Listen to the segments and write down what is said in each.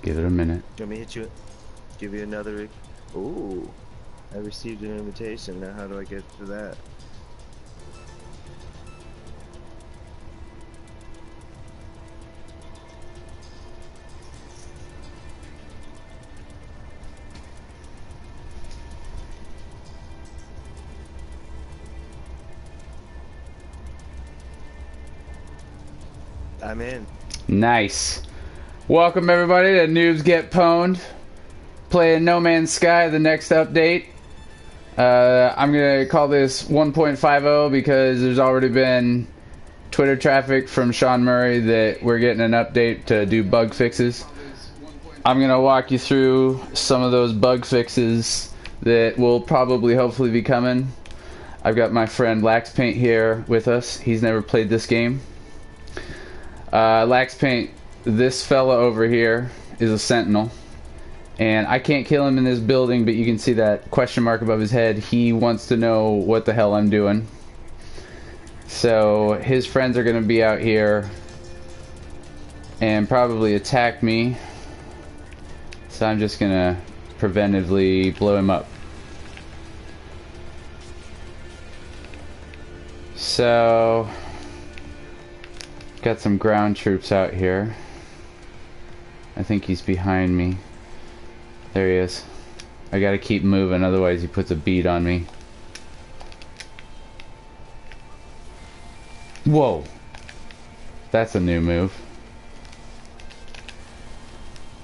Give it a minute. Let me hit you. Give you another. Ooh, I received an invitation. Now how do I get to that? I'm in. Nice. Welcome everybody to Noobs Get Pwned. Playing No Man's Sky, the next update. I'm gonna call this 1.50 because there's already been Twitter traffic from Sean Murray that we're getting an update to do bug fixes. I'm gonna walk you through some of those bug fixes that will probably hopefully be coming. I've got my friend laxpaint here with us. He's never played this game. laxpaint, this fella over here is a sentinel. And I can't kill him in this building, but you can see that question mark above his head. He wants to know what the hell I'm doing. So his friends are going to be out here and probably attack me. So I'm just going to preventively blow him up. So got some ground troops out here. I think he's behind me. There he is. I gotta keep moving, otherwise he puts a bead on me. Whoa! That's a new move.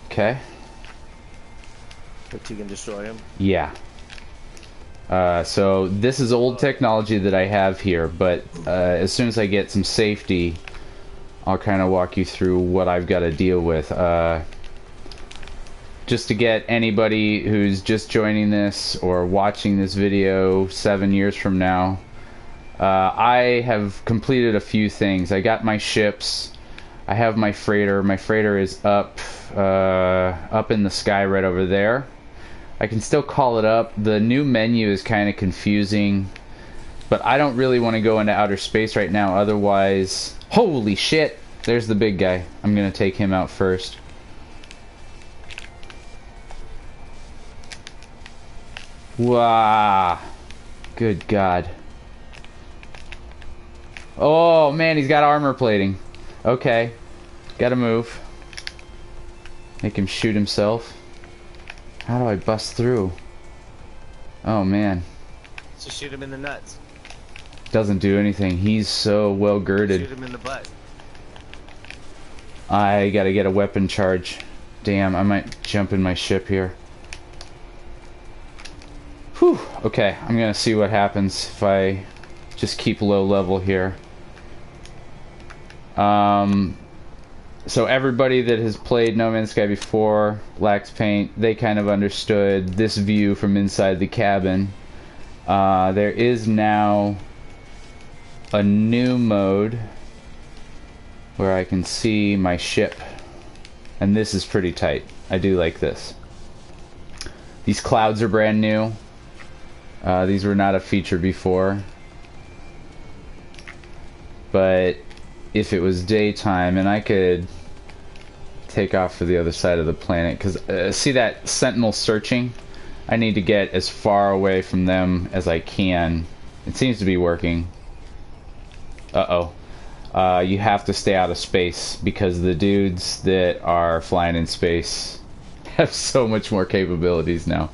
Okay. But you can destroy him? Yeah. So this is old technology that I have here, but as soon as I get some safety, I'll kind of walk you through what I've got to deal with. Just to get anybody who's just joining this or watching this video 7 years from now, I have completed a few things. I got my ships. I have my freighter. My freighter is up in the sky right over there. I can still call it up. The new menu is kind of confusing, but I don't really want to go into outer space right now. Otherwise, holy shit! There's the big guy. I'm gonna take him out first. Wow. Good God. Oh man, he's got armor plating. Okay. Gotta move. Make him shoot himself. How do I bust through? Oh man. Just shoot him in the nuts. Doesn't do anything. He's so well girded. Shoot him in the butt. I gotta get a weapon charge. Damn, I might jump in my ship here. Whew. Okay, I'm gonna see what happens if I just keep low level here. So everybody that has played No Man's Sky before, laxpaint, they kind of understood this view from inside the cabin. There is now a new mode where I can see my ship, and this is pretty tight. I do like this. These clouds are brand new. These were not a feature before, but if it was daytime and I could take off for the other side of the planet, because see that sentinel searching? I need to get as far away from them as I can. It seems to be working. Uh-oh. You have to stay out of space because the dudes that are flying in space have so much more capabilities now.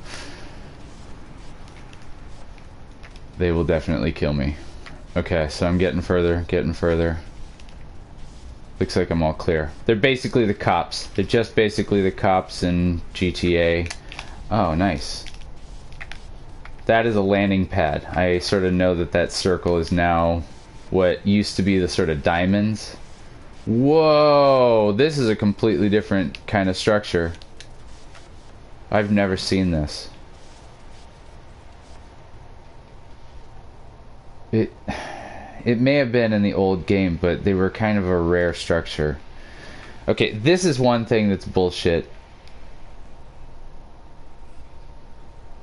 They will definitely kill me. Okay, so I'm getting further, getting further. Looks like I'm all clear. They're basically the cops. They're just basically the cops in GTA. Oh, nice. That is a landing pad. I sort of know that that circle is now what used to be the sort of diamonds. Whoa! This is a completely different kind of structure. I've never seen this. It may have been in the old game, but they were kind of a rare structure. Okay, this is one thing that's bullshit.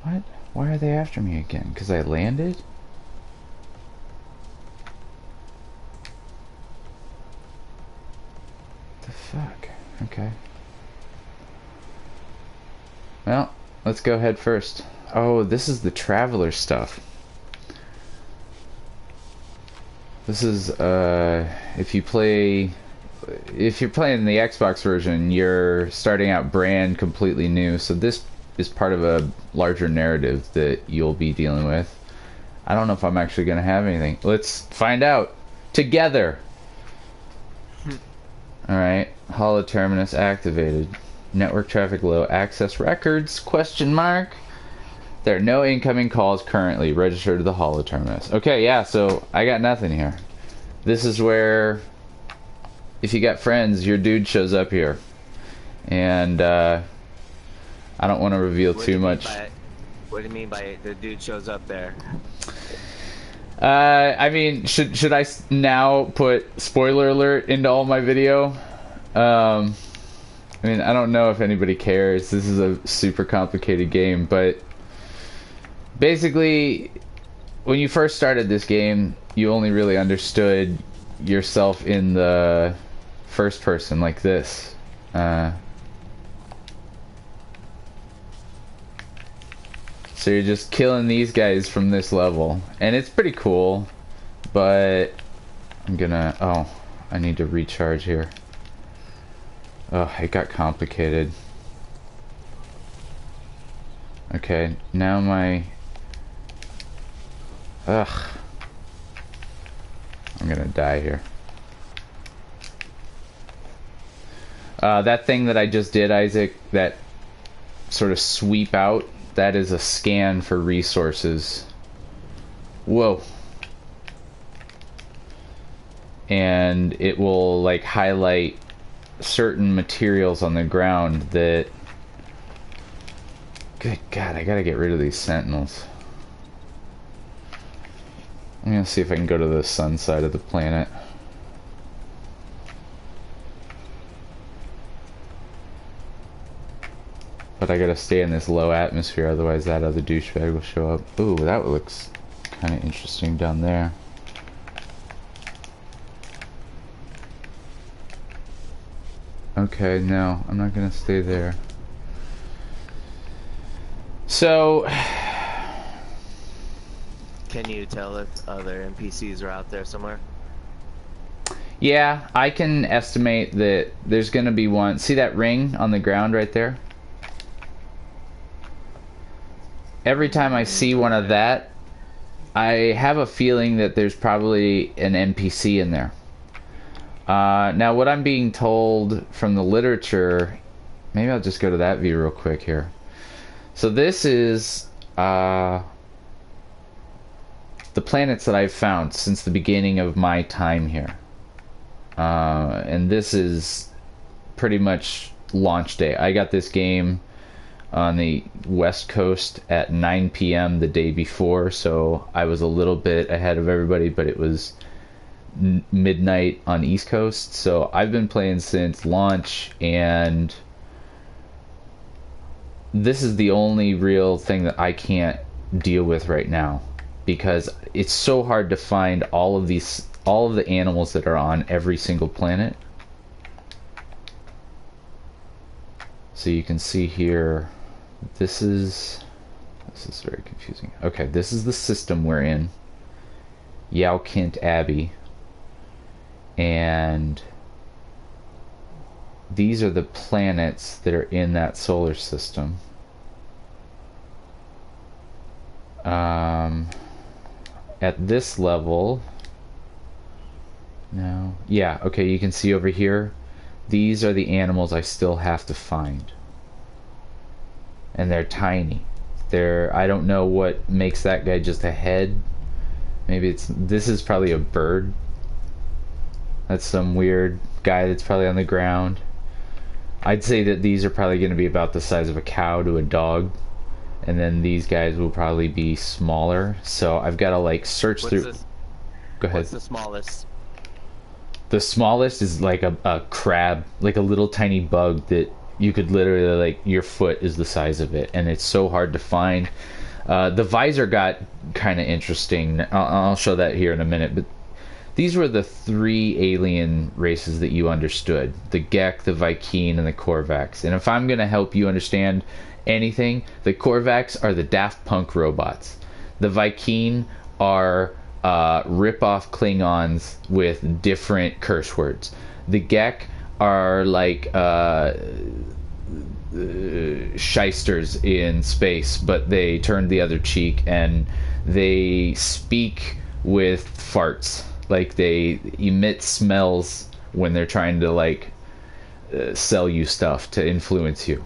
What? Why are they after me again? Because I landed? The fuck? Okay. Well, let's go head first. Oh, this is the traveler stuff. This is if you're playing the Xbox version, you're starting out brand completely new. So this is part of a larger narrative that you'll be dealing with. I don't know if I'm actually going to have anything. Let's find out together. All right, Holo Terminus activated. Network traffic low. Access records? Question mark. There are no incoming calls currently. Register to the Holo Terminus. Okay, yeah, so I got nothing here. This is where, if you got friends, your dude shows up here. And, I don't want to reveal too much. What do you mean by the dude shows up there? I mean, should I now put spoiler alert into all my video? I mean, I don't know if anybody cares. This is a super complicated game, but basically, when you first started this game, you only really understood yourself in the first person like this. So you're just killing these guys from this level. And it's pretty cool, but I'm gonna... Oh, I need to recharge here. Oh, it got complicated. Okay, now my... Ugh. I'm gonna die here. That thing that I just did, Isaac, that sort of sweep out, that is a scan for resources. Whoa. And it will, like, highlight certain materials on the ground that... Good God, I gotta get rid of these sentinels. I'm gonna see if I can go to the sun side of the planet. But I gotta stay in this low atmosphere, otherwise that other douchebag will show up. Ooh, that looks kind of interesting down there. Okay, no, I'm not gonna stay there. So... Can you tell if other NPCs are out there somewhere? Yeah, I can estimate that there's gonna be one. See that ring on the ground right there? Every time I see one of that, I have a feeling that there's probably an NPC in there. Now, what I'm being told from the literature... Maybe I'll just go to that view real quick here. So this is... the planets that I've found since the beginning of my time here. And this is pretty much launch day. I got this game on the West Coast at 9 p.m. the day before, so I was a little bit ahead of everybody, but it was midnight on East Coast, so I've been playing since launch, and this is the only real thing that I can't deal with right now, because it's so hard to find all of the animals that are on every single planet. So you can see here, this is very confusing. Okay, this is the system we're in, Yowkint Abbey, and these are the planets that are in that solar system. At this level, no, yeah, okay, you can see over here, these are the animals I still have to find. And they're tiny. I don't know what makes that guy just a head. Maybe this is probably a bird. That's some weird guy that's probably on the ground. I'd say that these are probably going to be about the size of a cow to a dog. And then these guys will probably be smaller. So I've got to like search through. Go ahead. What's the smallest? The smallest is like a crab, like a little tiny bug that you could literally, like, your foot is the size of it, and it's so hard to find. The visor got kind of interesting. I'll show that here in a minute. But these were the three alien races that you understood: the Gek, the Vy'keen, and the Korvax. And if I'm going to help you understand anything, the Korvax are the Daft Punk robots. The Vy'keen are rip-off Klingons with different curse words. The Gek are like shysters in space, but they turn the other cheek, and they speak with farts. Like, they emit smells when they're trying to like sell you stuff to influence you.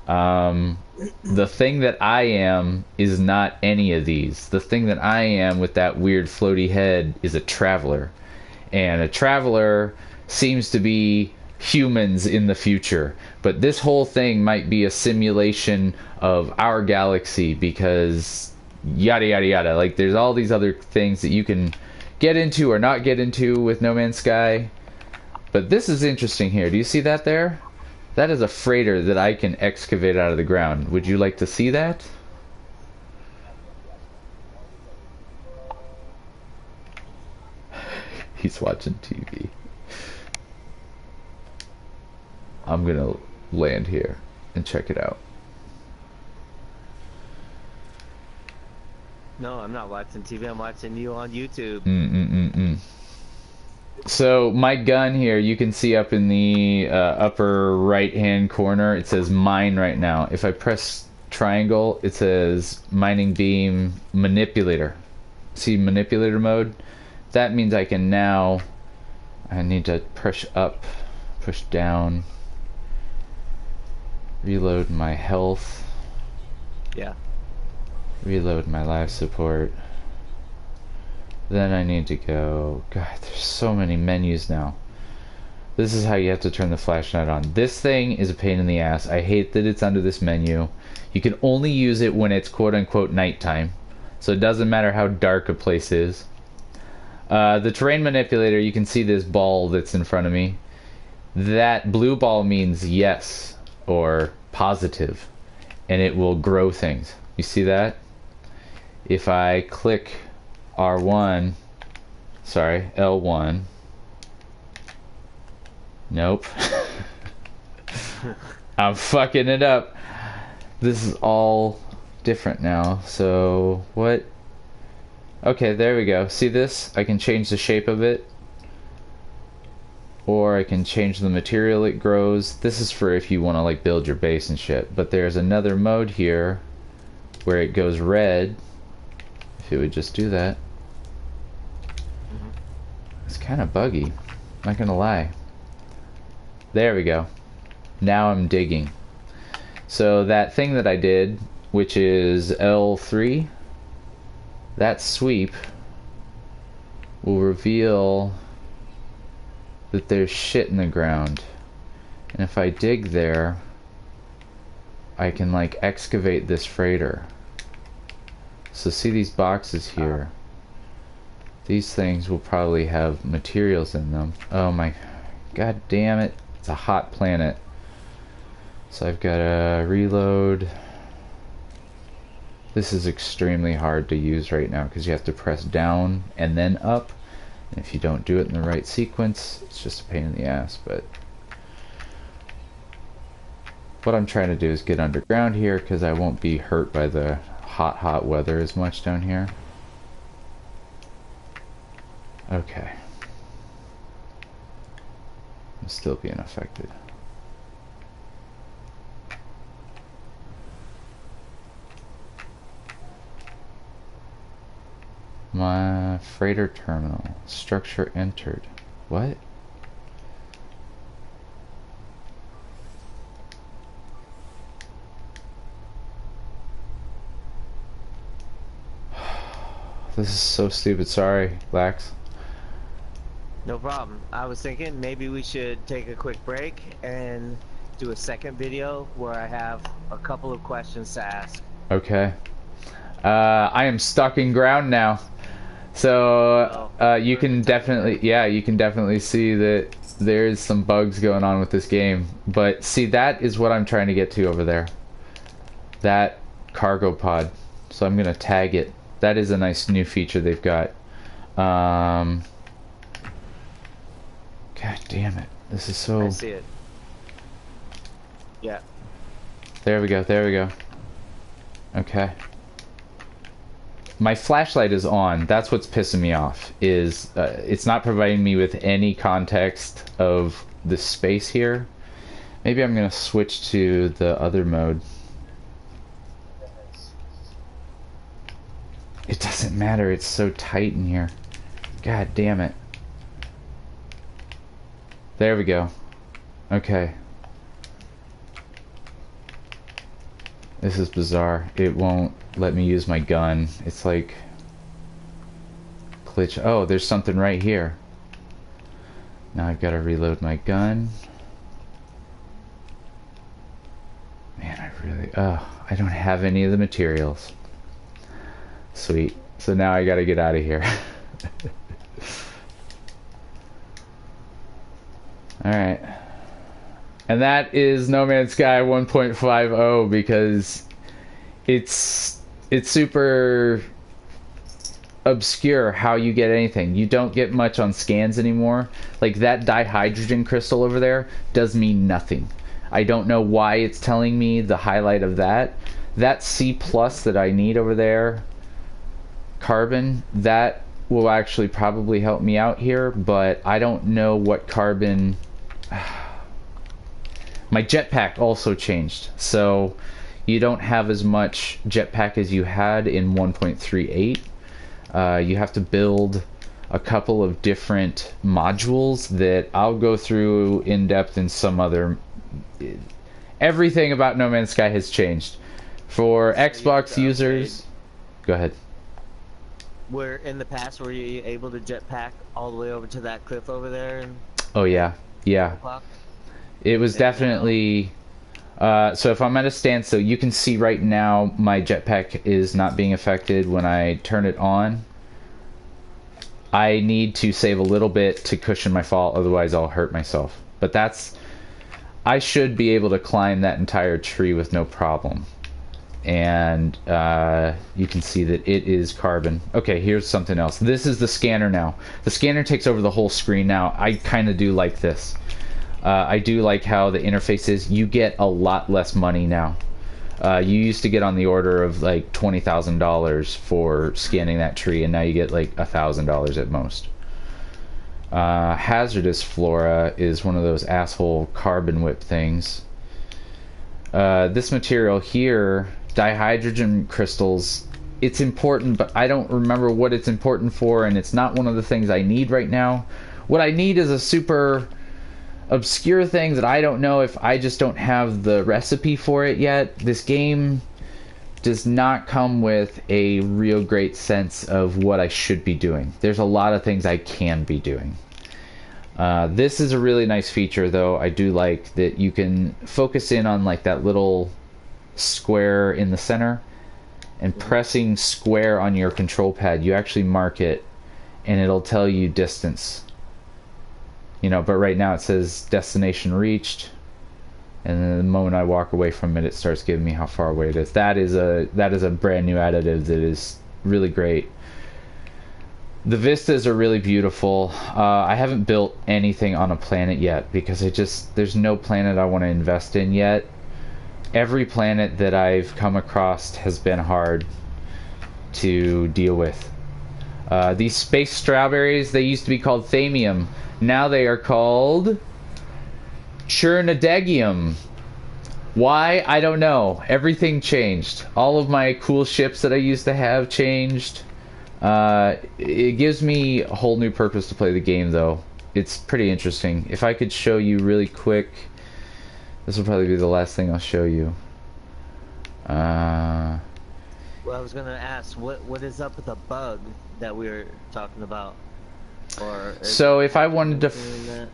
The thing that I am is not any of these. The thing that I am with that weird floaty head is a traveler. And a traveler seems to be humans in the future. But this whole thing might be a simulation of our galaxy, because yada yada yada. Like, there's all these other things that you can get into or not get into with No Man's Sky. But this is interesting here. Do you see that there? That is a freighter that I can excavate out of the ground. Would you like to see that? He's watching TV. I'm gonna land here and check it out. No, I'm not watching TV. I'm watching you on YouTube. So my gun here, you can see up in the upper right hand corner, it says mine right now. If I press triangle, it says mining beam manipulator. See manipulator mode? That means I can now, I need to push up, push down, reload my health. Yeah. Reload my life support. Then I need to go... God, there's so many menus now. This is how you have to turn the flashlight on. This thing is a pain in the ass. I hate that it's under this menu. You can only use it when it's quote-unquote nighttime. So it doesn't matter how dark a place is. The terrain manipulator, you can see this ball that's in front of me. That blue ball means yes, or positive. And it will grow things. You see that? If I click R1, sorry, L1. Nope. I'm fucking it up. This is all different now. So, what? Okay, there we go. See this? I can change the shape of it. Or I can change the material it grows. This is for if you want to like build your base and shit. But there's another mode here where it goes red. If it would just do that. It's kind of buggy, not gonna lie. There we go. Now I'm digging. So that thing that I did, which is L3, that sweep will reveal that there's shit in the ground. And if I dig there, I can like excavate this freighter. So see these boxes here? These things will probably have materials in them. Oh my, god damn it. It's a hot planet. So I've got to reload. This is extremely hard to use right now because you have to press down and then up. And if you don't do it in the right sequence, it's just a pain in the ass. But what I'm trying to do is get underground here because I won't be hurt by the hot weather as much down here. Okay. I'm still being affected. My freighter terminal. Structure entered. What? This is so stupid. Sorry, Lax. No problem. I was thinking maybe we should take a quick break and do a second video where I have a couple of questions to ask. Okay. I am stuck in ground now. So you can definitely, yeah, you can definitely see that there's some bugs going on with this game. But see, that is what I'm trying to get to over there. That cargo pod. So I'm going to tag it. That is a nice new feature they've got. God damn it. This is so... I see it. Yeah. There we go, there we go. Okay. My flashlight is on. That's what's pissing me off, is it's not providing me with any context of the space here. Maybe I'm going to switch to the other mode. It doesn't matter, it's so tight in here. God damn it. There we go. Okay. This is bizarre. It won't let me use my gun. It's like... glitch. Oh, there's something right here. Now I've got to reload my gun. Man, I really... oh, I don't have any of the materials. Sweet. So now I got to get out of here. Alright. And that is No Man's Sky 1.50 because it's super obscure how you get anything. You don't get much on scans anymore. Like that dihydrogen crystal over there does mean nothing. I don't know why it's telling me the highlight of that. That C+ that I need over there, carbon, that will actually probably help me out here, but I don't know what carbon... My jetpack also changed, so you don't have as much jetpack as you had in 1.38. You have to build a couple of different modules that I'll go through in depth in some other... Everything about No Man's Sky has changed. For Xbox users... Go ahead. Where in the past were you able to jetpack all the way over to that cliff over there? And oh yeah, yeah. It was definitely... so if I'm at a standstill, you can see right now my jetpack is not being affected when I turn it on. I need to save a little bit to cushion my fall, otherwise I'll hurt myself. But that's... I should be able to climb that entire tree with no problem. And you can see that it is carbon. Okay, here's something else. This is the scanner now. The scanner takes over the whole screen now. I kind of do like this. I do like how the interface is. You get a lot less money now. You used to get on the order of like $20,000 for scanning that tree, and now you get like $1,000 at most. Hazardous flora is one of those asshole carbon whip things. This material here, dihydrogen crystals, it's important, but I don't remember what it's important for, and it's not one of the things I need right now. What I need is a super obscure thing that I don't know if I just don't have the recipe for it yet. This game does not come with a real great sense of what I should be doing. There's a lot of things I can be doing. This is a really nice feature, though. I do like that you can focus in on like that little square in the center, and pressing square on your control pad, you actually mark it and it'll tell you distance. You know, but right now it says destination reached, and then the moment I walk away from it, it starts giving me how far away it is. That is a brand new additive that is really great. The vistas are really beautiful. I haven't built anything on a planet yet because there's no planet I want to invest in yet. Every planet that I've come across has been hard to deal with. These space strawberries, they used to be called thamium. Now they are called Chernodegium. Why? I don't know. Everything changed. All of my cool ships that I used to have changed. It gives me a whole new purpose to play the game, though. It's pretty interesting. If I could show you really quick, this will probably be the last thing I'll show you. Well, I was gonna ask, what is up with the bug that we were talking about? Or so if I wanted to,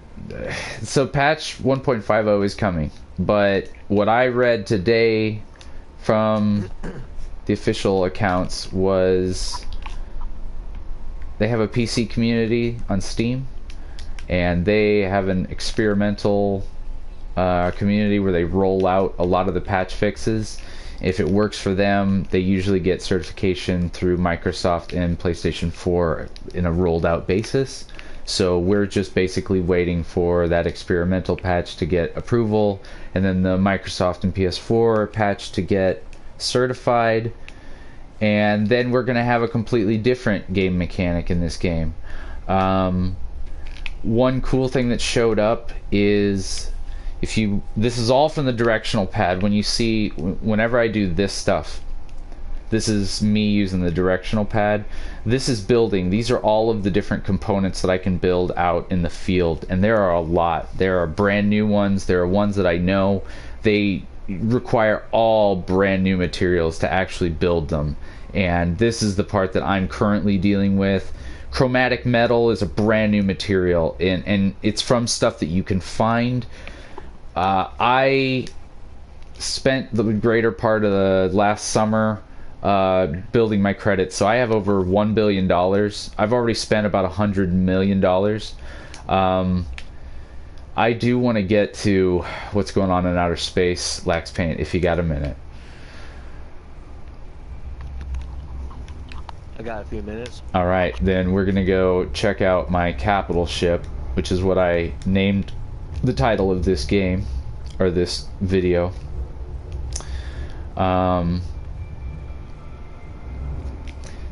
so patch 1.50 is coming, but what I read today from the official accounts was they have a PC community on Steam, and they have an experimental community where they roll out a lot of the patch fixes. If it works for them, they usually get certification through Microsoft and PlayStation 4 in a rolled out basis. So we're just basically waiting for that experimental patch to get approval, and then the Microsoft and PS4 patch to get certified, and then we're going to have a completely different game mechanic in this game. One cool thing that showed up is, this is all from the directional pad. When you see, whenever I do this stuff, this is me using the directional pad. This is building. These are all of the different components that I can build out in the field, and there are a lot. There are brand new ones. There are ones that I know they require all brand new materials to actually build them, and this is the part that I'm currently dealing with. Chromatic metal is a brand new material, and it's from stuff that you can find. I spent the greater part of the last summer building my credits, so I have over $1 billion. I've already spent about $100 million. I do want to get to what's going on in outer space, laxpaint, if you got a minute. I got a few minutes. Alright, then we're gonna go check out my capital ship, which is what I named the title of this game, or this video.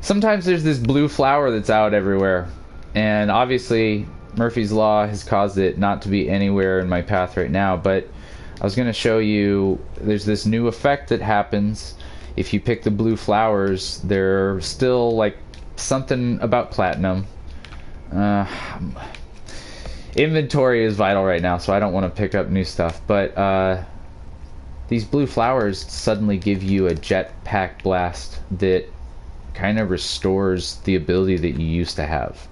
Sometimes there's this blue flower that's out everywhere, and obviously Murphy's Law has caused it not to be anywhere in my path right now, but I was going to show you, there's this new effect that happens if you pick the blue flowers. They're still like something about platinum. Inventory is vital right now, so I don't want to pick up new stuff, but these blue flowers suddenly give you a jetpack blast that kind of restores the ability that you used to have.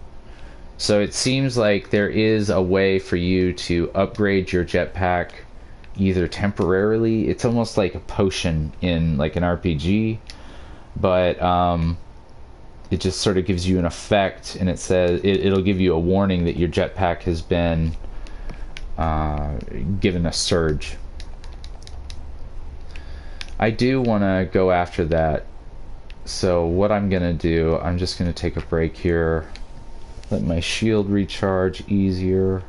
So it seems like there is a way for you to upgrade your jetpack either temporarily. It's almost like a potion in like an RPG, but it just sort of gives you an effect, and it says it'll give you a warning that your jetpack has been given a surge. I do want to go after that, so what I'm gonna do, I'm just gonna take a break here, let my shield recharge easier.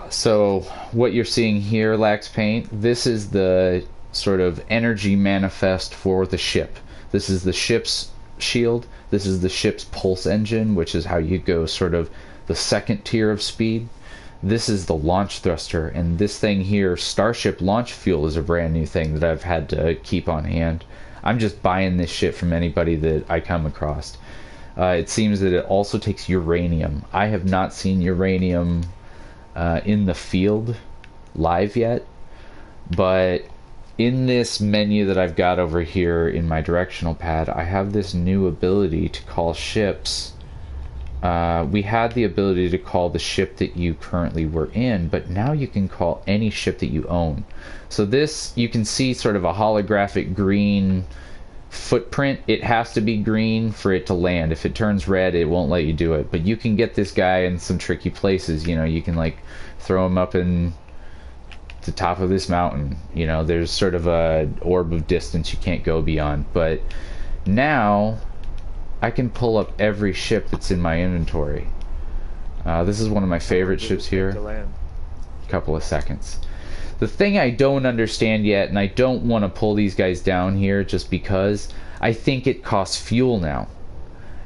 So what you're seeing here, laxpaint, this is the sort of energy manifest for the ship. This is the ship's shield. This is the ship's pulse engine, which is how you go sort of the second tier of speed. This is the launch thruster, and this thing here, Starship launch fuel, is a brand new thing that I've had to keep on hand. I'm just buying this shit from anybody that I come across. It seems that it also takes uranium. I have not seen uranium in the field live yet, but in this menu that I've got over here in my directional pad, I have this new ability to call ships. We had the ability to call the ship that you currently were in, but now you can call any ship that you own. So this, you can see sort of a holographic green footprint. It has to be green for it to land. If it turns red, it won't let you do it. But you can get this guy in some tricky places. You know, you can like throw him up in the top of this mountain. You know, there's sort of a orb of distance you can't go beyond. But now I can pull up every ship that's in my inventory. This is one of my favorite ships here. A couple of seconds. The thing I don't understand yet, and I don't want to pull these guys down here just because, I think it costs fuel now.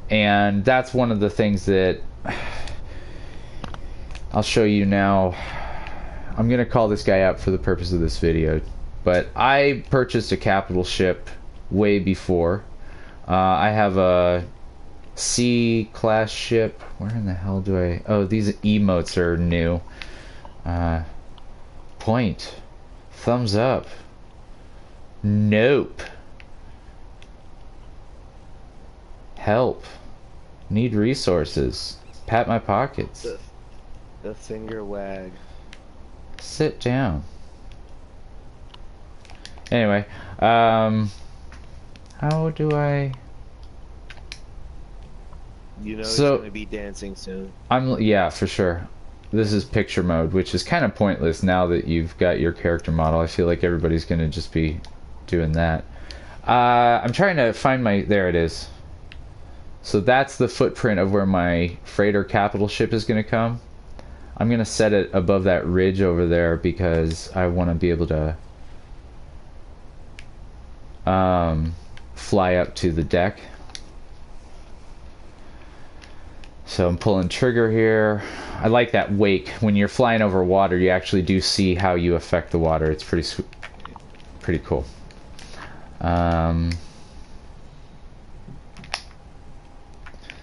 And that's one of the things that I'll show you now. I'm going to call this guy out for the purpose of this video, but I purchased a capital ship way before. I have a C-class ship. Where in the hell do I... Oh, these emotes are new. Point. Thumbs up. Nope. Help. Need resources. Pat my pockets. The finger wag. Sit down. Anyway, how do I... You know, so, he's gonna be dancing soon. Yeah, for sure. This is picture mode, which is kind of pointless now that you've got your character model. I feel like everybody's gonna just be doing that. I'm trying to find my... There it is. So that's the footprint of where my freighter capital ship is going to come. I'm going to set it above that ridge over there because I want to be able to fly up to the deck. So I'm pulling trigger here. I like that wake. When you're flying over water, you actually do see how you affect the water. It's pretty cool.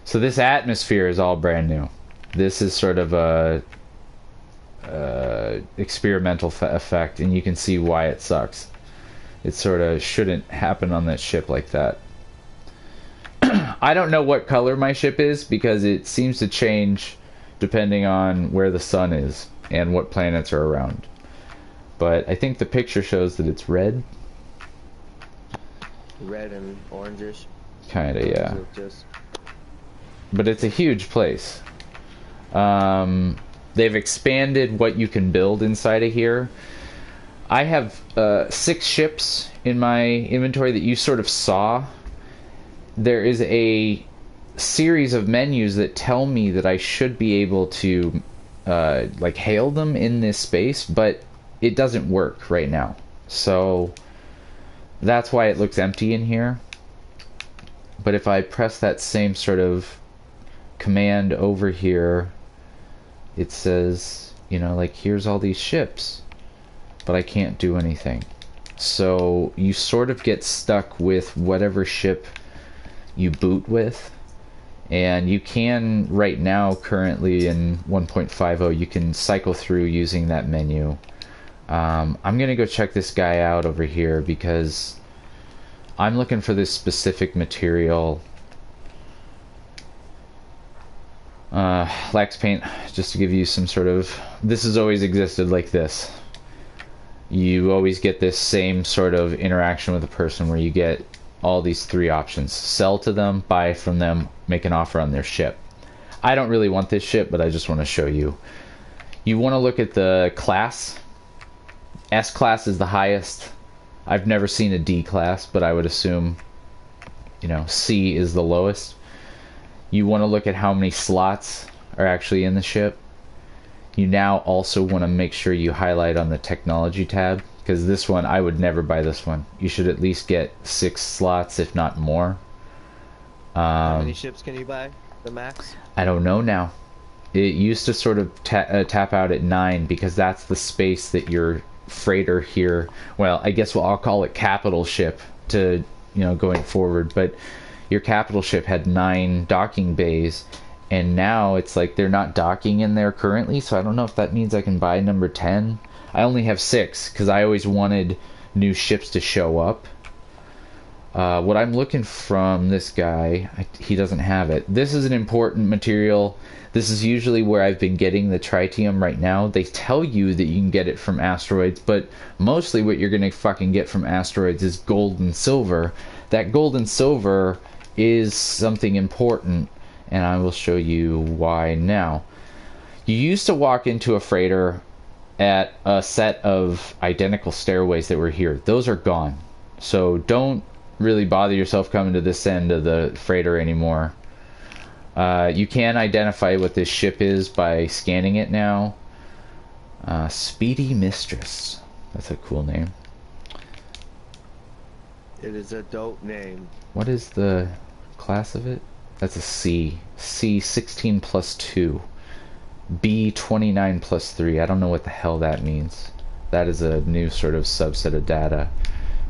So this atmosphere is all brand new. This is sort of a experimental effect, and you can see why it sucks. It sort of shouldn't happen on that ship like that. I don't know what color my ship is because it seems to change depending on where the sun is and what planets are around. But I think the picture shows that it's red. Red and orangish. Kinda, yeah. But it's a huge place. They've expanded what you can build inside of here. I have 6 ships in my inventory that you sort of saw. There is a series of menus that tell me that I should be able to like hail them in this space, but it doesn't work right now. So that's why it looks empty in here. But if I press that same sort of command over here, it says, you know, like, here's all these ships, but I can't do anything. So you sort of get stuck with whatever ship you boot with. And you can, right now, currently in 1.50, you can cycle through using that menu. I'm going to go check this guy out over here because I'm looking for this specific material. Laxpaint, just to give you some sort of... This has always existed like this. You always get this same sort of interaction with a person where you get all these 3 options. Sell to them, buy from them, make an offer on their ship. I don't really want this ship, but I just want to show you. You want to look at the class. S class is the highest. I've never seen a D class, but I would assume, you know, C is the lowest. You want to look at how many slots are actually in the ship. You now also want to make sure you highlight on the technology tab, because this one, I would never buy this one. You should at least get 6 slots, if not more. How many ships can you buy? The max? I don't know now. It used to sort of tap out at 9 because that's the space that your freighter here, well, I guess I'll call it capital ship to, you know, going forward, but your capital ship had 9 docking bays, and now it's like they're not docking in there currently, so I don't know if that means I can buy number 10. I only have 6 because I always wanted new ships to show up. What I'm looking from this guy, he doesn't have it. This is an important material. This is usually where I've been getting the tritium right now. They tell you that you can get it from asteroids, but mostly what you're gonna fucking get from asteroids is gold and silver. That gold and silver is something important, and I will show you why now. You used to walk into a freighter at a set of identical stairways that were here. Those are gone. So don't really bother yourself coming to this end of the freighter anymore. You can identify what this ship is by scanning it now. Speedy Mistress. That's a cool name. It is a dope name. What is the class of it? That's a C. C 16 plus 2. B 29 plus 3. I don't know what the hell that means. That is a new sort of subset of data.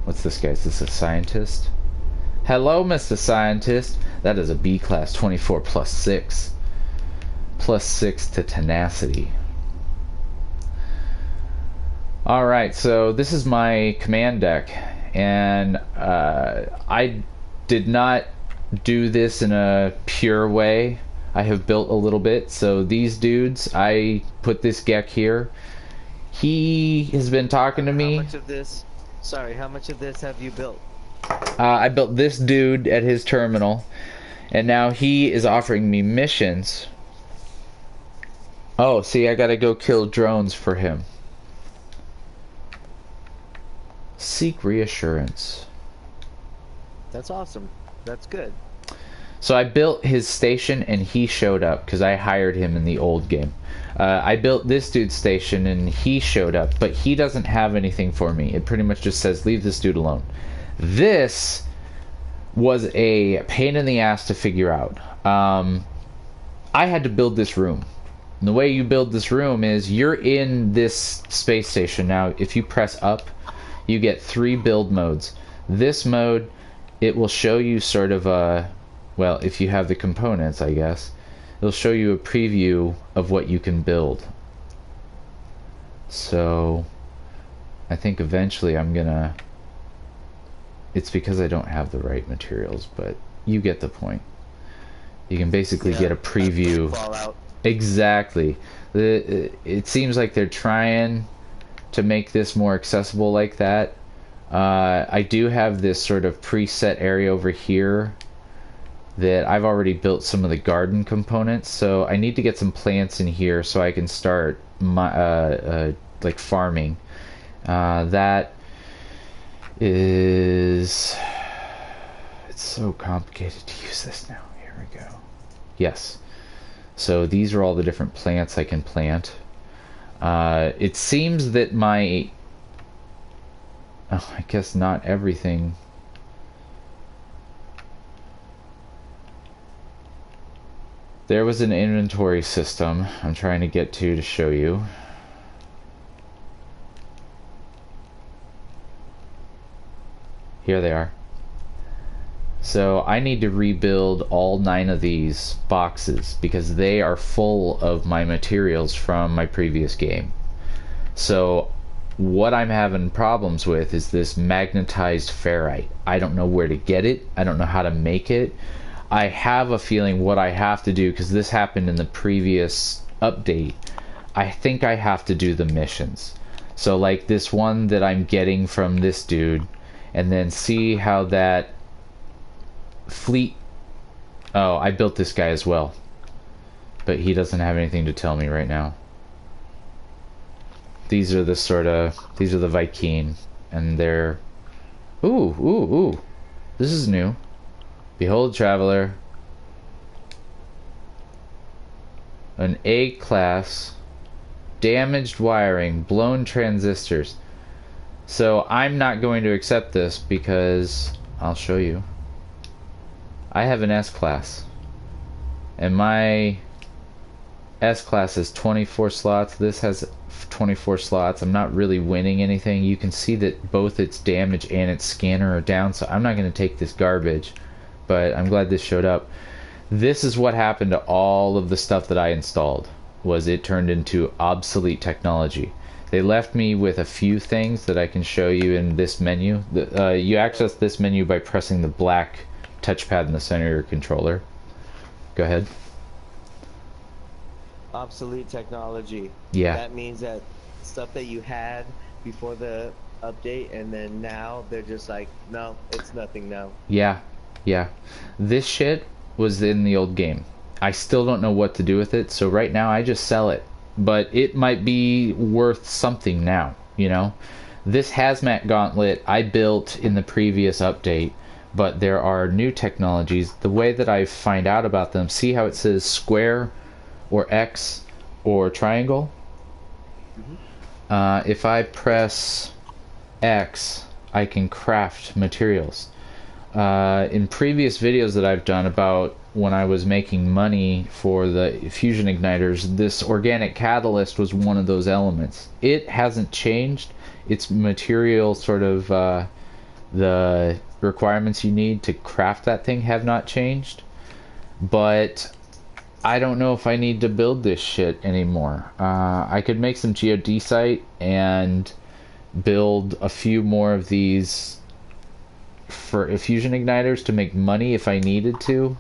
What's this guy? Is this a scientist? Hello, Mr. Scientist. That is a B class 24 plus 6. Plus 6 to tenacity. Alright, so this is my command deck. And I did not do this in a pure way. I have built a little bit. So these dudes, I put this Gek here. He has been talking to me. How much of this? Sorry, how much of this have you built? I built this dude at his terminal, and now he is offering me missions. Oh, see, I gotta go kill drones for him. Seek reassurance. That's awesome. That's good. So I built his station and he showed up because I hired him in the old game. I built this dude's station and he showed up, but he doesn't have anything for me. It pretty much just says, leave this dude alone. This was a pain in the ass to figure out. I had to build this room. And the way you build this room is you're in this space station. Now, if you press up, you get 3 build modes. This mode, it will show you sort of a, well, if you have the components, I guess, it'll show you a preview of what you can build. So I think eventually I'm gonna, it's because I don't have the right materials, but you get the point. You can basically get a preview. Exactly. It seems like they're trying to make this more accessible like that. I do have this sort of preset area over here that I've already built some of the garden components, so I need to get some plants in here so I can start my like farming. That is, it's so complicated to use this now. Here we go. Yes. So these are all the different plants I can plant. It seems that my, oh, I guess not everything. There was an inventory system I'm trying to get to show you. Here they are. So I need to rebuild all 9 of these boxes because they are full of my materials from my previous game. So what I'm having problems with is this magnetized ferrite. I don't know where to get it. I don't know how to make it. I have a feeling what I have to do, because this happened in the previous update, I think I have to do the missions. So like this one that I'm getting from this dude, and then see how that fleet, oh, I built this guy as well, but he doesn't have anything to tell me right now. These are the these are the Viking, and they're, ooh, this is new. Behold, traveler. An A-class. Damaged wiring. Blown transistors. So I'm not going to accept this because I'll show you. I have an S-class. And my S-class is 24 slots. This has 24 slots. I'm not really winning anything. You can see that both its damage and its scanner are down, so I'm not going to take this garbage. But I'm glad this showed up. This is what happened to all of the stuff that I installed, was it turned into obsolete technology. They left me with a few things that I can show you in this menu. You access this menu by pressing the black touchpad in the center of your controller. Go ahead. Obsolete technology. Yeah. That means that stuff that you had before the update, and then now they're just like, no, it's nothing now. Yeah. Yeah, this shit was in the old game. I still don't know what to do with it, so right now I just sell it. But it might be worth something now, you know? This hazmat gauntlet I built in the previous update, but there are new technologies. The way that I find out about them, see how it says square or X or triangle? Mm-hmm. If I press X, I can craft materials. In previous videos that I've done about when I was making money for the fusion igniters, this organic catalyst was one of those elements. It hasn't changed. Its material, sort of the requirements you need to craft that thing have not changed. But I don't know if I need to build this shit anymore. I could make some geodesite and build a few more of these for fusion igniters to make money if I needed to,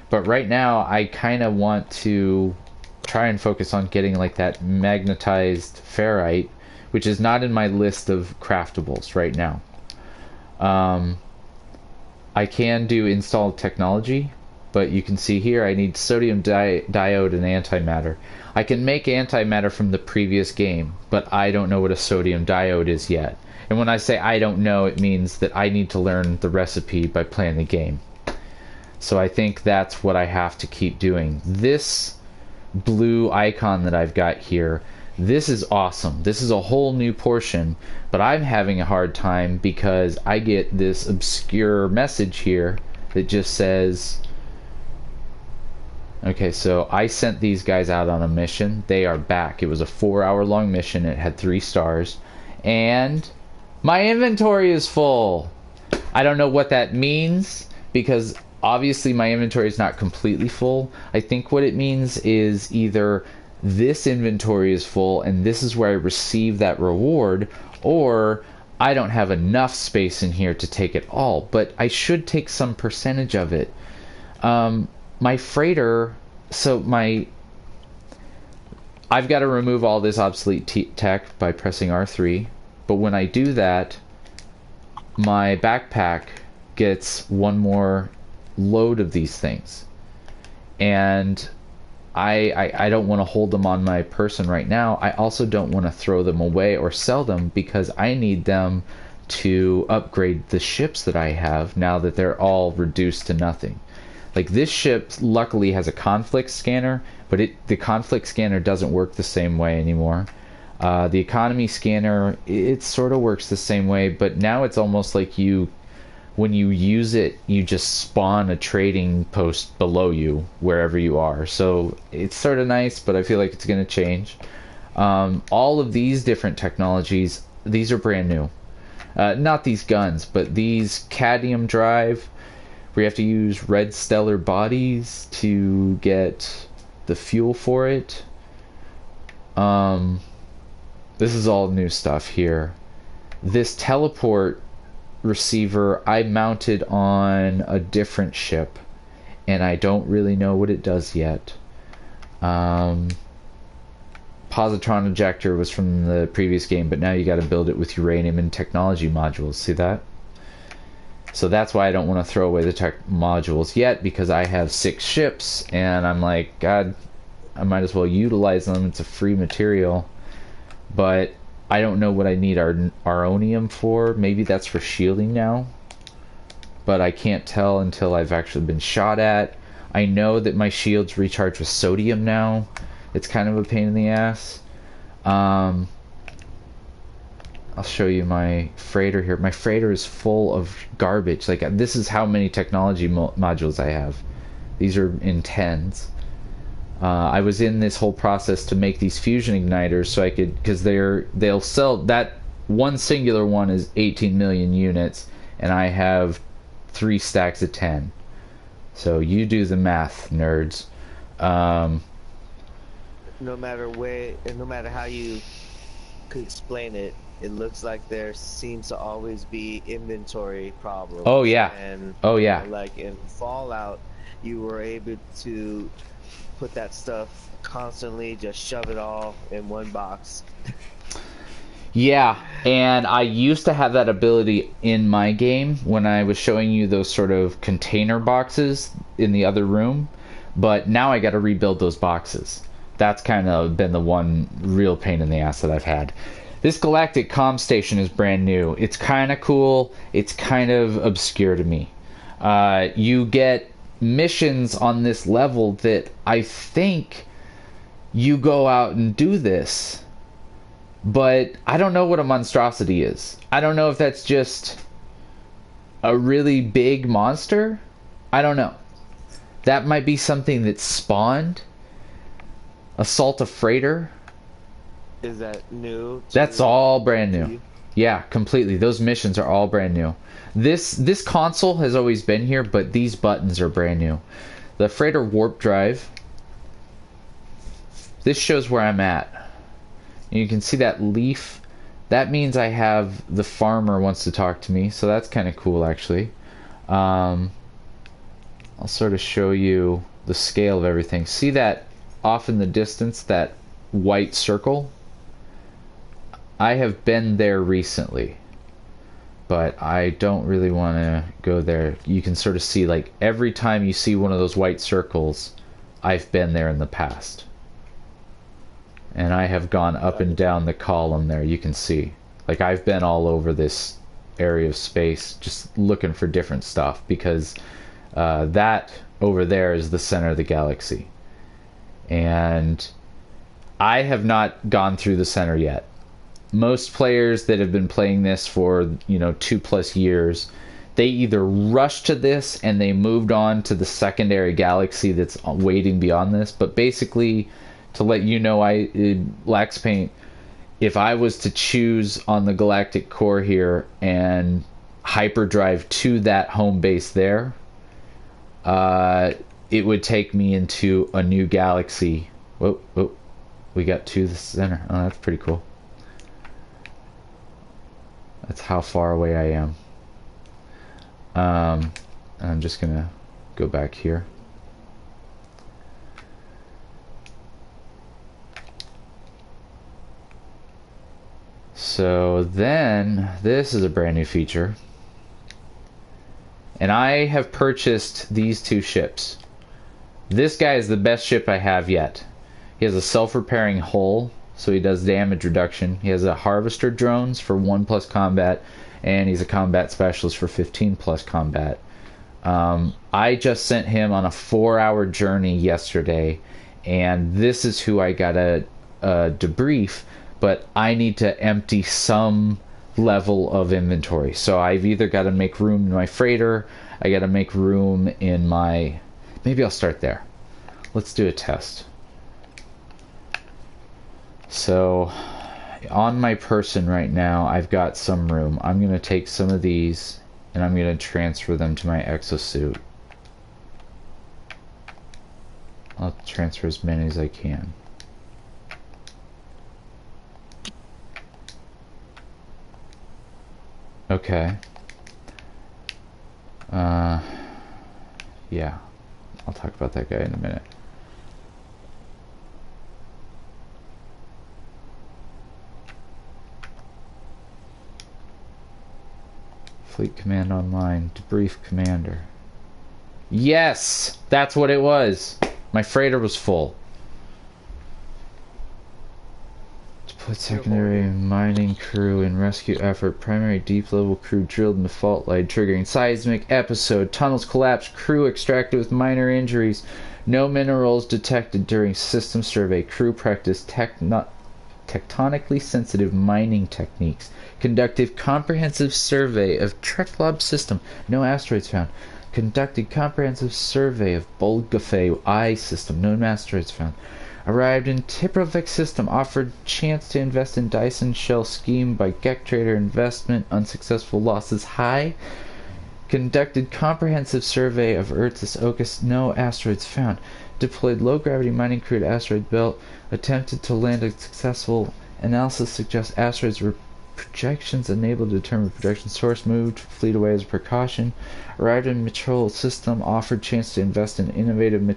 but right now I kind of want to try and focus on getting like that magnetized ferrite, which is not in my list of craftables right now. I can do install technology, but you can see here I need sodium diode and antimatter. I can make antimatter from the previous game, but I don't know what a sodium diode is yet. And when I say I don't know, it means that I need to learn the recipe by playing the game. So I think that's what I have to keep doing. This blue icon that I've got here, this is awesome. This is a whole new portion, but I'm having a hard time because I get this obscure message here that just says, okay, so I sent these guys out on a mission. They are back. It was a 4-hour long mission. It had 3 stars. And my inventory is full. I don't know what that means because obviously my inventory is not completely full. I think what it means is either this inventory is full and this is where I receive that reward, or I don't have enough space in here to take it all, but I should take some percentage of it. My freighter, I've got to remove all this obsolete tech by pressing R3, but when I do that, my backpack gets one more load of these things, and I don't want to hold them on my person right now. I also don't want to throw them away or sell them because I need them to upgrade the ships that I have now that they're all reduced to nothing. Like this ship luckily has a conflict scanner, but the conflict scanner doesn't work the same way anymore. The economy scanner, it sort of works the same way, but now it's almost like when you use it, you just spawn a trading post below you wherever you are. So it's sort of nice, but I feel like it's going to change. All of these different technologies, these are brand new. Not these guns, but these cadmium drive, where you have to use red stellar bodies to get the fuel for it. This is all new stuff here. This teleport receiver I mounted on a different ship, and I don't really know what it does yet. Positron ejector was from the previous game, but now you got to build it with uranium and technology modules. See that? So that's why I don't want to throw away the tech modules yet, because I have 6 ships, and I'm like, God, I might as well utilize them. It's a free material. But I don't know what I need aronium for. Maybe that's for shielding now. But I can't tell until I've actually been shot at. I know that my shields recharge with sodium now. It's kind of a pain in the ass. I'll show you my freighter here. My freighter is full of garbage. Like, this is how many technology modules I have. These are in tens. I was in this whole process to make these fusion igniters so I could, because they'll sell, that one singular one is 18 million units, and I have 3 stacks of 10. So you do the math, nerds. No matter how you could explain it, it looks like there seems to always be inventory problems. Oh yeah. And oh yeah. Like in Fallout, you were able to put that stuff constantly, just shove it all in one box. Yeah, and I used to have that ability in my game when I was showing you those sort of container boxes in the other room, but now I got to rebuild those boxes. That's kind of been the one real pain in the ass that I've had. This galactic comm station is brand new. It's kind of cool. It's kind of obscure to me. You get missions on this level that I think you go out and do this, but I don't know what a monstrosity is. I don't know if that's just a really big monster. I don't know. That might be something that spawned. Assault a freighter. Is that new? That's all brand new. Yeah, completely. Those missions are all brand new. This console has always been here, but these buttons are brand new. The freighter warp drive. This shows where I'm at. And you can see that leaf. That means I have the farmer wants to talk to me, so that's kind of cool actually. I'll sort of show you the scale of everything. See that off in the distance, that white circle? I have been there recently, but I don't really want to go there. You can sort of see, like, every time you see one of those white circles, I've been there in the past. And I have gone up and down the column there, you can see. Like, I've been all over this area of space just looking for different stuff, because That over there is the center of the galaxy. And I have not gone through the center yet. Most players that have been playing this for 2+ years, they either rushed to this and they moved on to the secondary galaxy that's waiting beyond this. But basically, to let you know, laxpaint, if I was to choose on the galactic core here and hyperdrive to that home base there, it would take me into a new galaxy. Whoa, we got to the center. Oh, that's pretty cool. That's how far away I am. I'm just gonna go back here. So then, this is a brand new feature. And I have purchased these 2 ships. This guy is the best ship I have yet. He has a self-repairing hull, so he does damage reduction. He has a harvester drones for 1+ combat, and he's a combat specialist for 15+ combat. I just sent him on a 4-hour journey yesterday, and this is who I got a debrief, but I need to empty some level of inventory. So I've either got to make room in my freighter, I got to make room in my... Maybe I'll start there. Let's do a test. So on my person right now, I've got some room. I'm going to take some of these and I'm going to transfer them to my exosuit. I'll transfer as many as I can. Okay. Yeah. I'll talk about that guy in a minute. Fleet command online. Debrief commander. Yes! That's what it was. My freighter was full. Deployed secondary mining crew in rescue effort. Primary deep level crew drilled in the fault line, triggering seismic episode. Tunnels collapsed. Crew extracted with minor injuries. No minerals detected during system survey. Crew practiced tectonically sensitive mining techniques. Conducted comprehensive survey of Treklob system. No asteroids found. Conducted comprehensive survey of Bolgafay I system. No asteroids found. Arrived in Tiprovec system. Offered chance to invest in Dyson Shell scheme by Gek Trader investment. Unsuccessful losses high. Conducted comprehensive survey of Earth's Ocus. No asteroids found. Deployed low gravity mining crew to asteroid belt. Attempted to land a successful analysis suggests asteroids were projections enabled to determine projection source. Moved fleet away as a precaution. Arrived in Metrol system. Offered chance to invest in innovative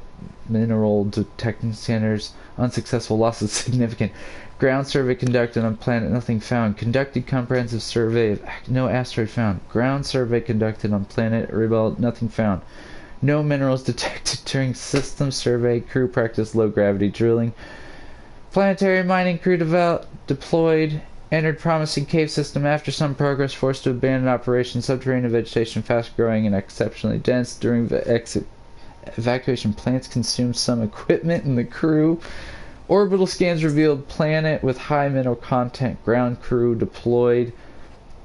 mineral detecting centers. Unsuccessful losses significant. Ground survey conducted on planet. Nothing found. Conducted comprehensive survey of no asteroid found. Ground survey conducted on planet Rebel. Nothing found. No minerals detected during system survey. Crew practice low gravity drilling. Planetary mining crew deployed. Entered promising cave system. After some progress, forced to abandon operation. Subterranean vegetation fast growing and exceptionally dense. During evacuation, plants consumed some equipment and the crew. Orbital scans revealed planet with high mineral content. Ground crew deployed.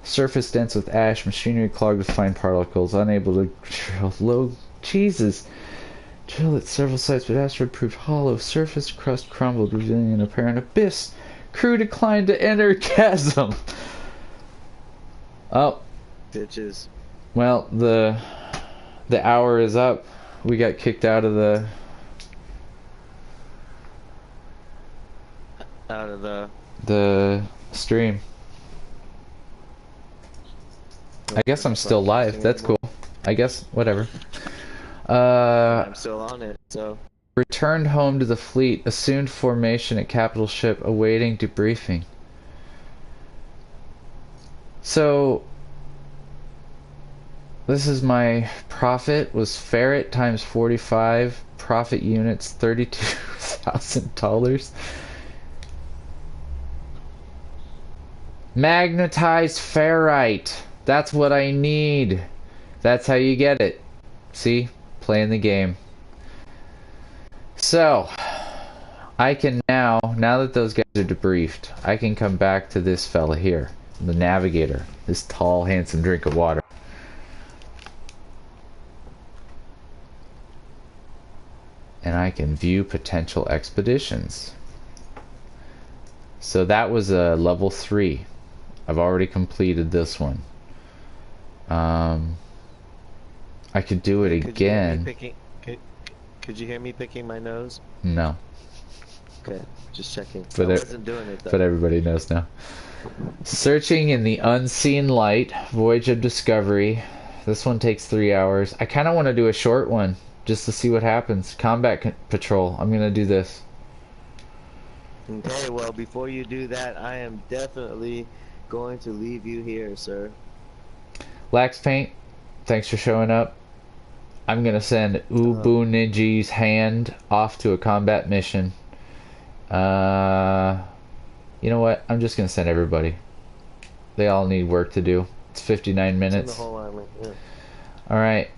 Surface dense with ash. Machinery clogged with fine particles. Unable to drill low... Jesus! Drill at several sites, but asteroid proved hollow. Surface crust crumbled, revealing an apparent abyss. Crew declined to enter chasm. Oh. Bitches. Well, the hour is up. We got kicked out of the stream. I guess I'm still live. That's cool. I guess whatever. I'm still on it, so. Returned home to the fleet. Assumed formation at capital ship. Awaiting debriefing. So this is my profit. Was ferret times 45. Profit units $32,000. Magnetized ferrite. That's what I need. That's how you get it. See? playing the game. So, I can now that those guys are debriefed, I can come back to this fella here, the navigator, this tall, handsome drink of water. And I can view potential expeditions. So that was a level 3. I've already completed this one. I could do it again. Could you hear me picking my nose? No. Okay, just checking. But I wasn't doing it though. But everybody knows now. Searching in the unseen light, Voyage of Discovery. This one takes 3 hours. I kind of want to do a short one just to see what happens. Combat Patrol. I'm gonna do this. Okay, well, before you do that, I am definitely going to leave you here, sir. Laxpaint, thanks for showing up. I'm gonna send Ubu Ninji's hand off to a combat mission. You know what? I'm just gonna send everybody. They all need work to do. It's 59 minutes. It's in the whole army, yeah. Alright.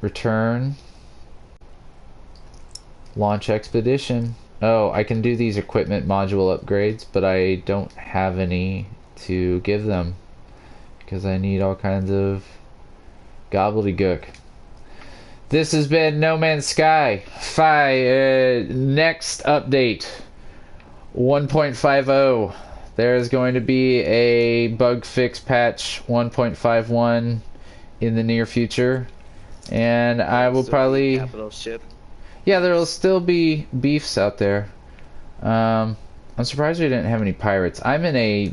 Return. Launch expedition. Oh, I can do these equipment module upgrades, but I don't have any to give them because I need all kinds of gobbledygook. This has been No Man's Sky. Next update 1.50. There's going to be a bug fix patch 1.51 in the near future, and I will probably capital ship. Yeah, there will still be beefs out there. I'm surprised we didn't have any pirates. I'm in a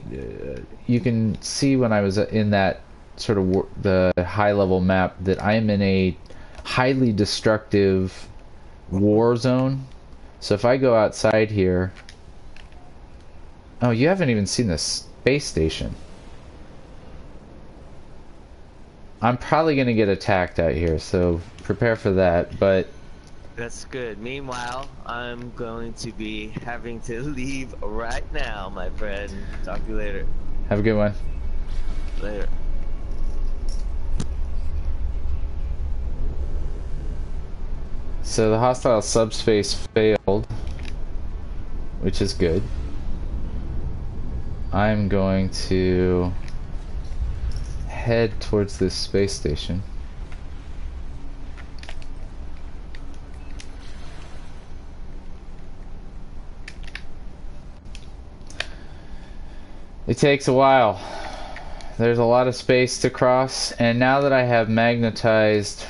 you can see when I was in that sort of the high level map that I'm in a highly destructive war zone. So if I go outside here, oh, you haven't even seen the space station. I'm probably gonna get attacked out here, so prepare for that. But that's good. Meanwhile, I'm going to be having to leave right now, my friend. Talk to you later. Have a good one. Later. So the hostile subspace failed, which is good. I'm going to head towards this space station. It takes a while. There's a lot of space to cross, and now that I have magnetized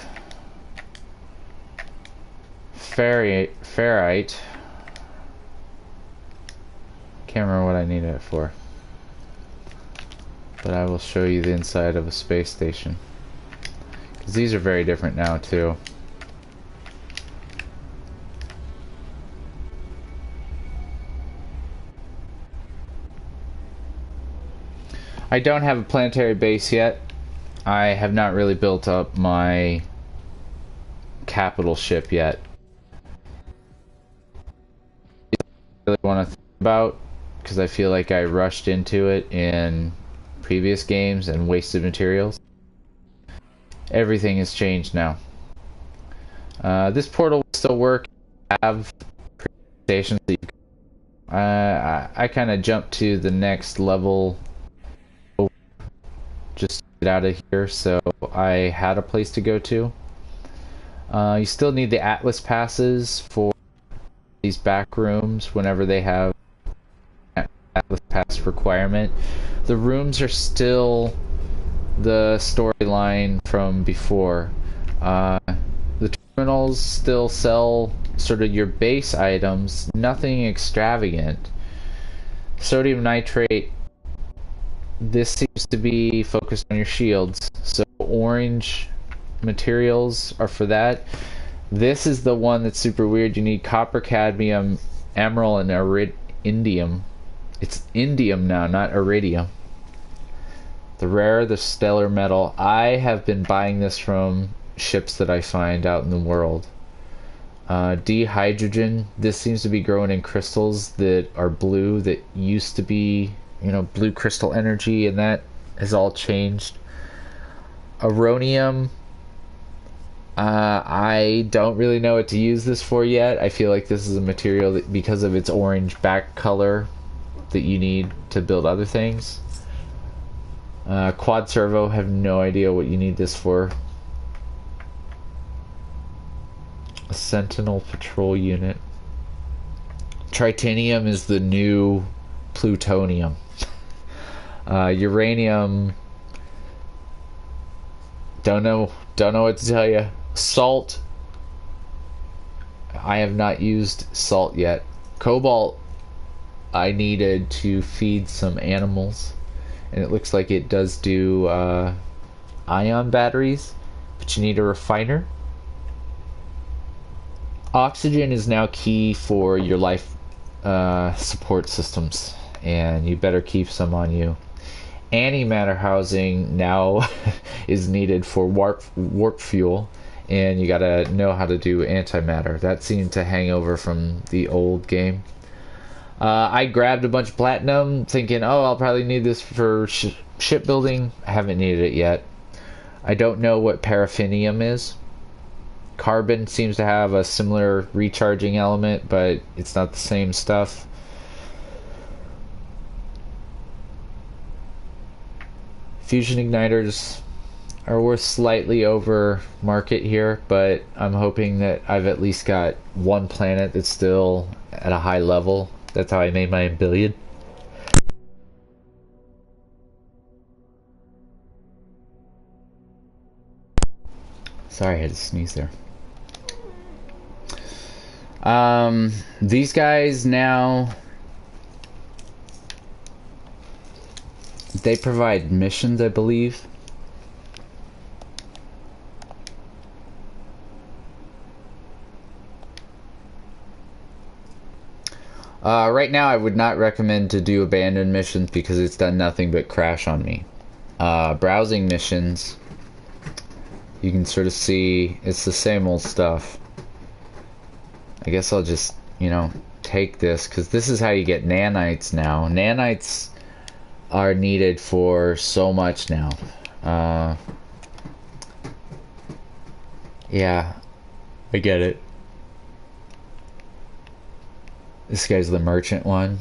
ferrite, can't remember what I need it for, but I will show you the inside of a space station, because these are very different now too. I don't have a planetary base yet. I have not really built up my capital ship yet. I really want to think about, because I feel like I rushed into it in previous games and wasted materials. Everything has changed now. This portal will still work. I have stations. I kind of jumped to the next level just to get out of here, so I had a place to go to. You still need the Atlas passes for these back rooms whenever they have Atlas pass requirement. The rooms are still the storyline from before. The terminals still sell sort of your base items, nothing extravagant. Sodium nitrate, this seems to be focused on your shields, so orange materials are for that. This is the one that's super weird. You need copper, cadmium, emerald, and indium. It's indium now, not iridium. The rarer the stellar metal. I have been buying this from ships that I find out in the world. Dihydrogen, this seems to be growing in crystals that are blue, that used to be, you know, blue crystal energy, and that has all changed. Aronium, I don't really know what to use this for yet. I feel like this is a material that, because of its orange back color, that you need to build other things. Quad servo, have no idea what you need this for. A sentinel patrol unit. Tritanium is the new plutonium. Uranium, don't know what to tell you. Salt, I have not used salt yet. Cobalt, I needed to feed some animals, and it looks like it does do ion batteries, but you need a refiner. Oxygen is now key for your life support systems, and you better keep some on you. Antimatter housing now is needed for warp fuel, and you gotta know how to do antimatter. That seemed to hang over from the old game. I grabbed a bunch of platinum thinking, oh, I'll probably need this for shipbuilding. I haven't needed it yet. I don't know what paraffinium is. Carbon seems to have a similar recharging element, but it's not the same stuff. Fusion igniters are worth slightly over market here, but I'm hoping that I've at least got one planet that's still at a high level. That's how I made my billion. Sorry, I had to sneeze there. These guys now, they provide missions, I believe. Right now, I would not recommend to do abandoned missions because it's done nothing but crash on me. Browsing missions, you can sort of see it's the same old stuff. I guess I'll just, take this, because this is how you get nanites now. Nanites are needed for so much now. Yeah, I get it. This guy's the merchant one.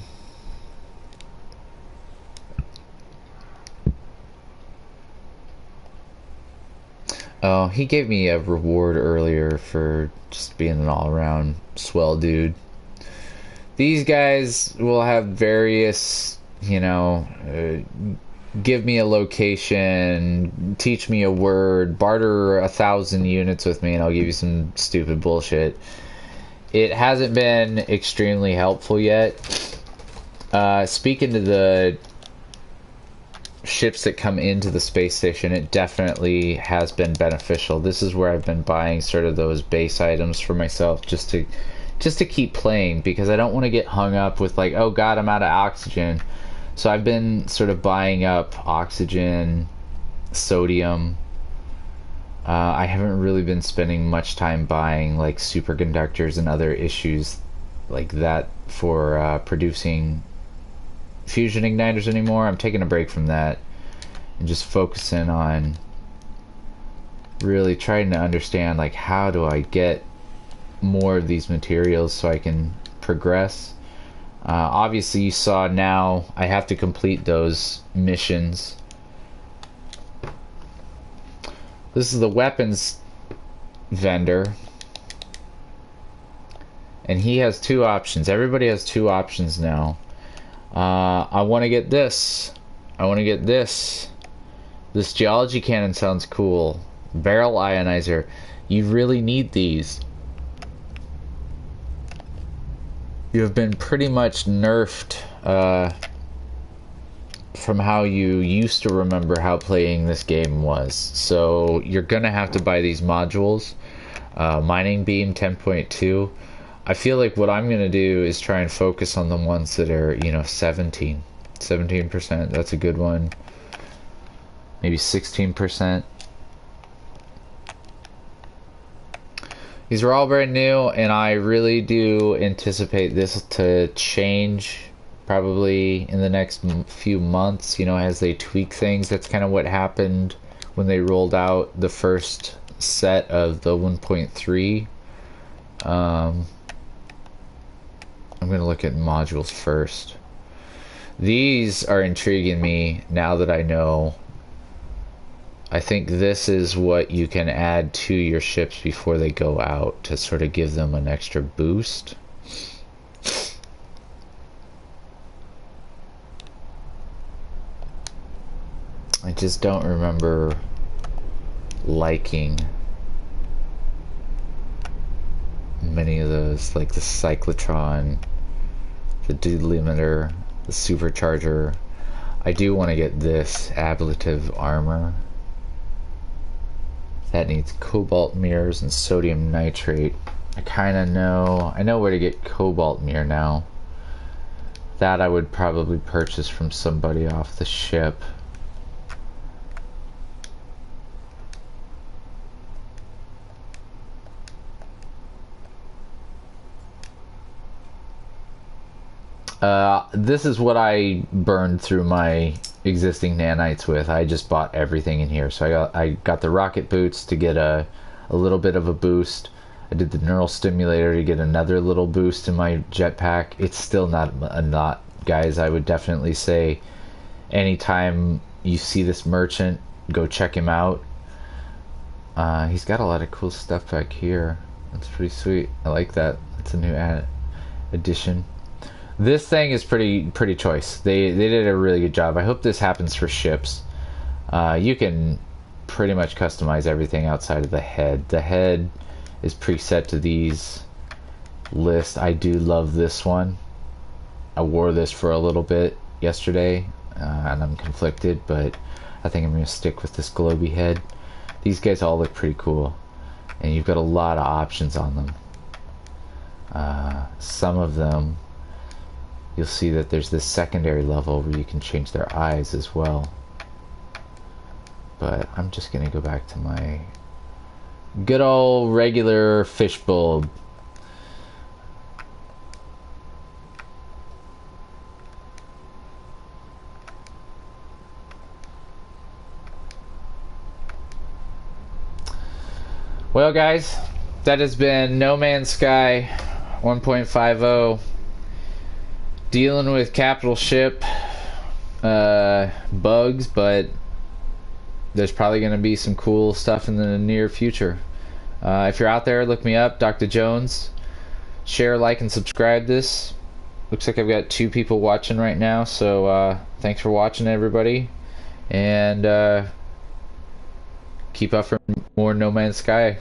Oh, he gave me a reward earlier for just being an all-around swell dude. These guys will have various, give me a location, teach me a word, barter 1,000 units with me, and I'll give you some stupid bullshit. It hasn't been extremely helpful yet. Speaking to the ships that come into the space station, it definitely has been beneficial. This is where I've been buying sort of those base items for myself just to keep playing, because I don't want to get hung up with like, oh god, I'm out of oxygen. So I've been sort of buying up oxygen, sodium. I haven't really been spending much time buying like superconductors and other issues like that for producing fusion igniters anymore. I'm taking a break from that and just focusing on really trying to understand, like, how do I get more of these materials so I can progress. Obviously you saw now I have to complete those missions. This is the weapons vendor, and he has two options. Everybody has two options now. I want to get this. I want to get this. This geology cannon sounds cool. Barrel ionizer. You really need these. You have been pretty much nerfed from how you used to remember how playing this game was. So you're gonna have to buy these modules. Mining beam 10.2. I feel like what I'm gonna do is try and focus on the ones that are, 17%. That's a good one. Maybe 16%. These are all brand new, and I really do anticipate this to change probably in the next few months, as they tweak things. That's kind of what happened when they rolled out the first set of the 1.3. I'm going to look at modules first. These are intriguing me now that I know. I think this is what you can add to your ships before they go out to sort of give them an extra boost. I just don't remember liking many of those, like the cyclotron, the delimiter, the supercharger. I do want to get this ablative armor. That needs cobalt mirrors and sodium nitrate. I know where to get cobalt mirror now. That I would probably purchase from somebody off the ship. This is what I burned through my existing nanites with. I just bought everything in here. So I got the rocket boots to get a little bit of a boost. I did the neural stimulator to get another little boost in my jetpack. It's still not a lot, guys. I would definitely say anytime you see this merchant, go check him out. He's got a lot of cool stuff back here. That's pretty sweet. I like that. It's a new addition. This thing is pretty choice. They did a really good job. I hope this happens for ships. You can pretty much customize everything outside of the head. The head is preset to these lists. I do love this one. I wore this for a little bit yesterday, and I'm conflicted, but I think I'm going to stick with this globy head. These guys all look pretty cool, and you've got a lot of options on them. Some of them, you'll see that there's this secondary level where you can change their eyes as well. But I'm just going to go back to my good old regular fish bulb. Well, guys, that has been No Man's Sky 1.50. Dealing with capital ship bugs, but there's probably going to be some cool stuff in the near future. If you're out there, look me up, Dr. Jones. Share, like, and subscribe this. Looks like I've got 2 people watching right now, so thanks for watching, everybody. And keep up for more No Man's Sky.